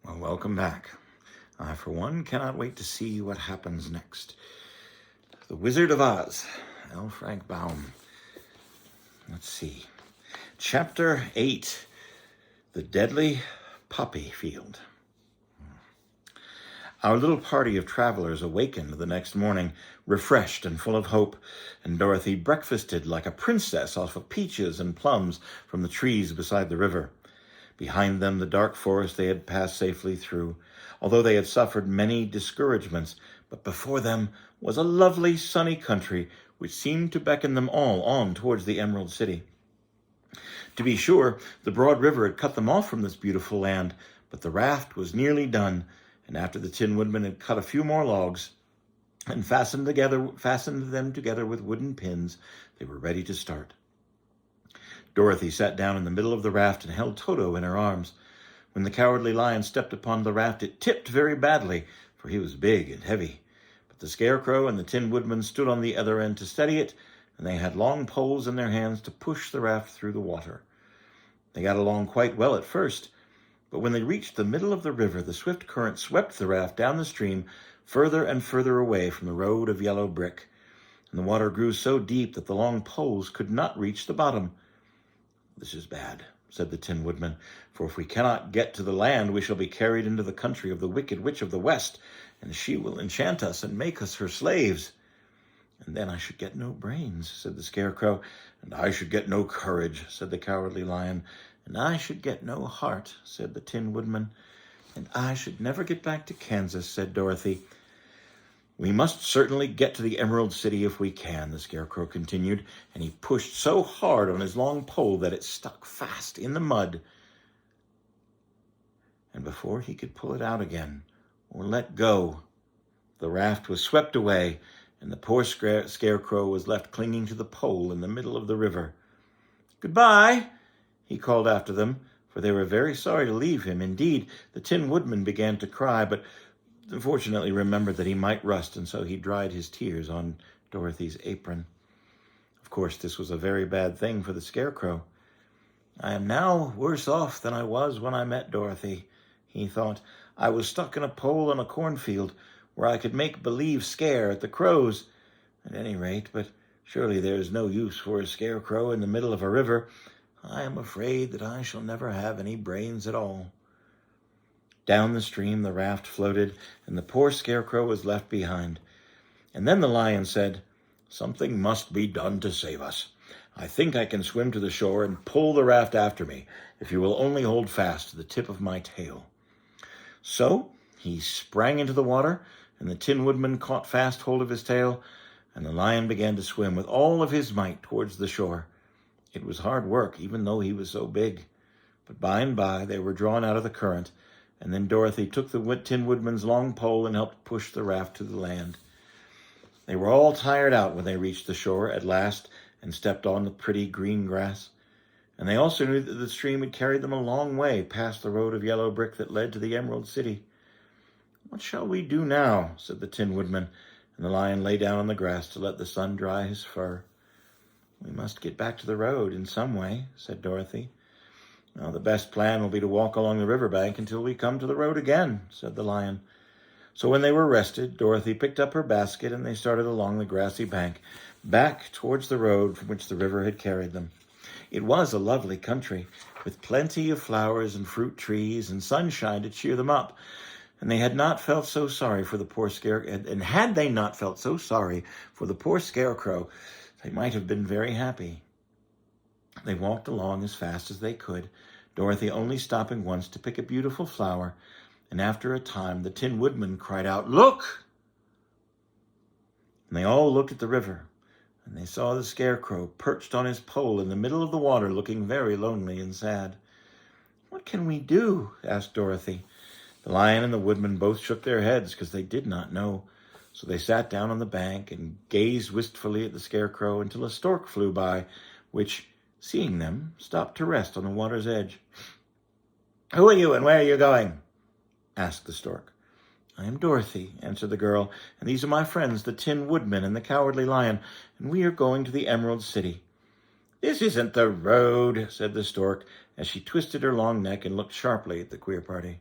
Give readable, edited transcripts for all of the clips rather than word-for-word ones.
Well, welcome back. I, for one, cannot wait to see what happens next. The Wizard of Oz, L. Frank Baum. Let's see. Chapter 8, The Deadly Poppy Field. Our little party of travelers awakened the next morning, refreshed and full of hope, and Dorothy breakfasted like a princess off of peaches and plums from the trees beside the river. Behind them, the dark forest they had passed safely through, although they had suffered many discouragements. But before them was a lovely, sunny country, which seemed to beckon them all on towards the Emerald City. To be sure, the broad river had cut them off from this beautiful land, but the raft was nearly done, and after the Tin Woodman had cut a few more logs and fastened them together with wooden pins, they were ready to start. Dorothy sat down in the middle of the raft and held Toto in her arms. When the Cowardly Lion stepped upon the raft, it tipped very badly, for he was big and heavy. But the Scarecrow and the Tin Woodman stood on the other end to steady it, and they had long poles in their hands to push the raft through the water. They got along quite well at first, but when they reached the middle of the river, the swift current swept the raft down the stream, further and further away from the road of yellow brick, and the water grew so deep that the long poles could not reach the bottom. "This is bad," said the Tin Woodman, "for if we cannot get to the land, we shall be carried into the country of the Wicked Witch of the West, and she will enchant us and make us her slaves." "And then I should get no brains," said the Scarecrow. "And I should get no courage," said the Cowardly Lion. "And I should get no heart," said the Tin Woodman. "And I should never get back to Kansas," said Dorothy. "We must certainly get to the Emerald City if we can," the Scarecrow continued, and he pushed so hard on his long pole that it stuck fast in the mud. And before he could pull it out again, or let go, the raft was swept away, and the poor Scarecrow was left clinging to the pole in the middle of the river. "Goodbye," he called after them, for they were very sorry to leave him. Indeed, the Tin Woodman began to cry, but fortunately remembered that he might rust, and so he dried his tears on Dorothy's apron. Of course, this was a very bad thing for the Scarecrow. "I am now worse off than I was when I met Dorothy," he thought. "I was stuck in a pole on a cornfield where I could make believe scare at the crows, at any rate, but surely there is no use for a Scarecrow in the middle of a river. I am afraid that I shall never have any brains at all." Down the stream the raft floated, and the poor Scarecrow was left behind. And then the Lion said, "Something must be done to save us. I think I can swim to the shore and pull the raft after me, if you will only hold fast to the tip of my tail." So he sprang into the water, and the Tin Woodman caught fast hold of his tail, and the Lion began to swim with all of his might towards the shore. It was hard work, even though he was so big. But by and by they were drawn out of the current, and then Dorothy took the Tin Woodman's long pole and helped push the raft to the land. They were all tired out when they reached the shore at last and stepped on the pretty green grass. And they also knew that the stream had carried them a long way past the road of yellow brick that led to the Emerald City. "What shall we do now?" said the Tin Woodman, and the Lion lay down on the grass to let the sun dry his fur. "We must get back to the road in some way," said Dorothy. "Well, the best plan will be to walk along the river bank until we come to the road again," said the Lion. So when they were rested, Dorothy picked up her basket and they started along the grassy bank, back towards the road from which the river had carried them. It was a lovely country, with plenty of flowers and fruit trees and sunshine to cheer them up. And they had not felt so sorry for the poor and had they not felt so sorry for the poor Scarecrow, they might have been very happy. They walked along as fast as they could, Dorothy only stopping once to pick a beautiful flower, and after a time the Tin Woodman cried out, "Look!" And they all looked at the river, and they saw the Scarecrow perched on his pole in the middle of the water, looking very lonely and sad. "What can we do?" asked Dorothy. The Lion and the Woodman both shook their heads because they did not know. So they sat down on the bank and gazed wistfully at the Scarecrow until a stork flew by, which, seeing them, stopped to rest on the water's edge. "Who are you and where are you going?" asked the stork. "I am Dorothy," answered the girl, "and these are my friends, the Tin Woodman and the Cowardly Lion, and we are going to the Emerald City." "This isn't the road," said the stork, as she twisted her long neck and looked sharply at the queer party.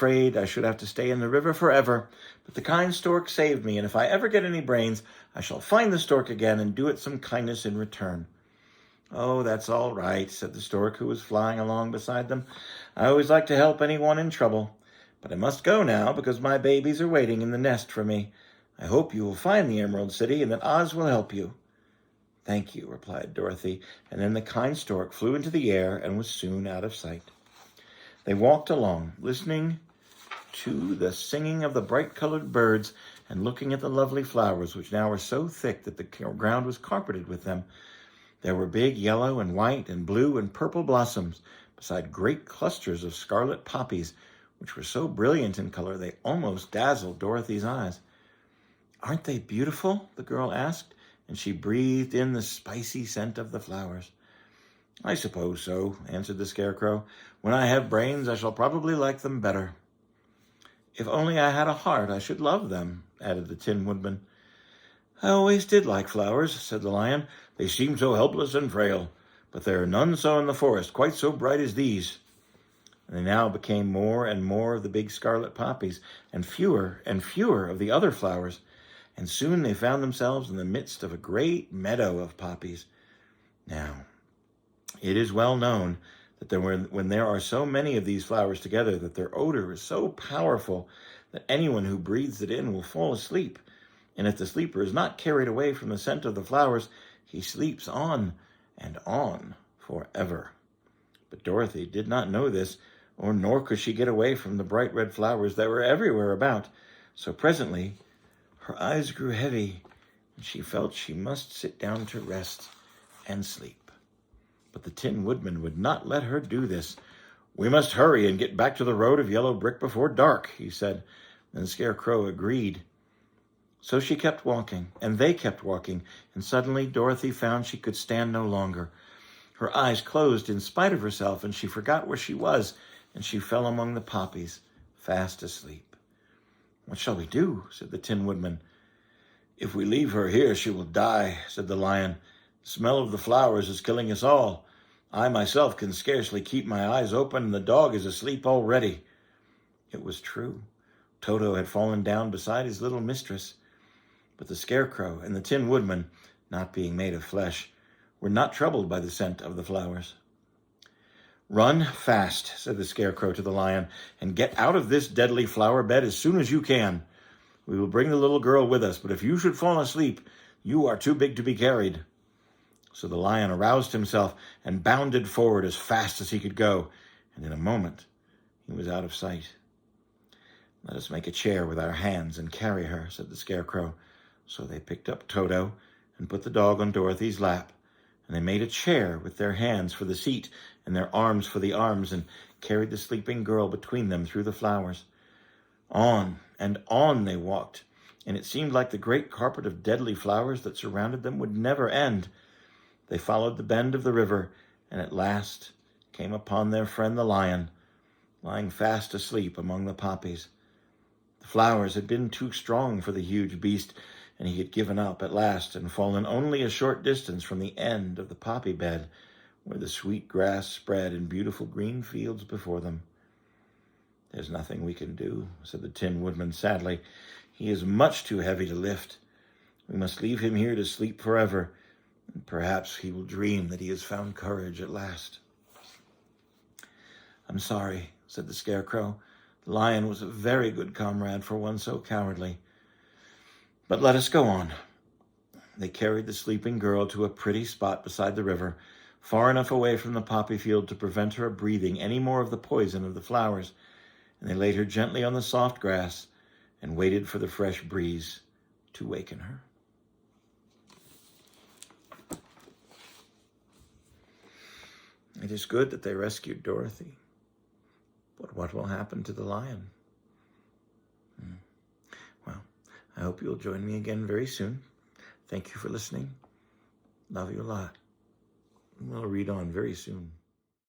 afraid I should have to stay in the river forever, but the kind stork saved me, and if I ever get any brains, I shall find the stork again and do it some kindness in return." "Oh, that's all right," said the stork, who was flying along beside them. "I always like to help anyone in trouble. But I must go now because my babies are waiting in the nest for me. I hope you will find the Emerald City and that Oz will help you." "Thank you," replied Dorothy, and then the kind stork flew into the air and was soon out of sight. They walked along, listening to the singing of the bright-colored birds and looking at the lovely flowers, which now were so thick that the ground was carpeted with them. There were big yellow and white and blue and purple blossoms, beside great clusters of scarlet poppies, which were so brilliant in color they almost dazzled Dorothy's eyes. "Aren't they beautiful?" the girl asked, and she breathed in the spicy scent of the flowers. "I suppose so," answered the Scarecrow. "When I have brains, I shall probably like them better." "If only I had a heart, I should love them," added the Tin Woodman. "I always did like flowers," said the Lion. "They seem so helpless and frail, but there are none so in the forest, quite so bright as these." And they now became more and more of the big scarlet poppies, and fewer of the other flowers, and soon they found themselves in the midst of a great meadow of poppies. Now, it is well known that when there are so many of these flowers together, that their odor is so powerful that anyone who breathes it in will fall asleep. And if the sleeper is not carried away from the scent of the flowers, he sleeps on and on forever. But Dorothy did not know this, nor could she get away from the bright red flowers that were everywhere about. So presently her eyes grew heavy, and she felt she must sit down to rest and sleep. But the Tin Woodman would not let her do this. "We must hurry and get back to the road of yellow brick before dark," he said. And the Scarecrow agreed. So she kept walking, and they kept walking, and suddenly Dorothy found she could stand no longer. Her eyes closed in spite of herself, and she forgot where she was, and she fell among the poppies, fast asleep. "What shall we do?" said the Tin Woodman. "If we leave her here, she will die," said the Lion. "The smell of the flowers is killing us all. I myself can scarcely keep my eyes open, and the dog is asleep already." It was true. Toto had fallen down beside his little mistress. But the Scarecrow and the Tin Woodman, not being made of flesh, were not troubled by the scent of the flowers. "Run fast," said the Scarecrow to the Lion, "and get out of this deadly flower bed as soon as you can. We will bring the little girl with us, but if you should fall asleep, you are too big to be carried." So the Lion aroused himself and bounded forward as fast as he could go, and in a moment he was out of sight. "Let us make a chair with our hands and carry her," said the Scarecrow. So they picked up Toto and put the dog on Dorothy's lap, and they made a chair with their hands for the seat and their arms for the arms, and carried the sleeping girl between them through the flowers. On and on they walked, and it seemed like the great carpet of deadly flowers that surrounded them would never end. They followed the bend of the river, and at last came upon their friend the Lion, lying fast asleep among the poppies. The flowers had been too strong for the huge beast, and he had given up at last and fallen only a short distance from the end of the poppy bed, where the sweet grass spread in beautiful green fields before them. "There's nothing we can do," said the Tin Woodman sadly. "He is much too heavy to lift. We must leave him here to sleep forever, And perhaps he will dream that he has found courage at last. I'm sorry, said the Scarecrow. The lion was a very good comrade for one so cowardly. But let us go on. They carried the sleeping girl to a pretty spot beside the river, far enough away from the poppy field to prevent her breathing any more of the poison of the flowers, and they laid her gently on the soft grass and waited for the fresh breeze to waken her. It is good that they rescued Dorothy. But what will happen to the lion? Well, I hope you'll join me again very soon. Thank you for listening. Love you a lot. We'll read on very soon.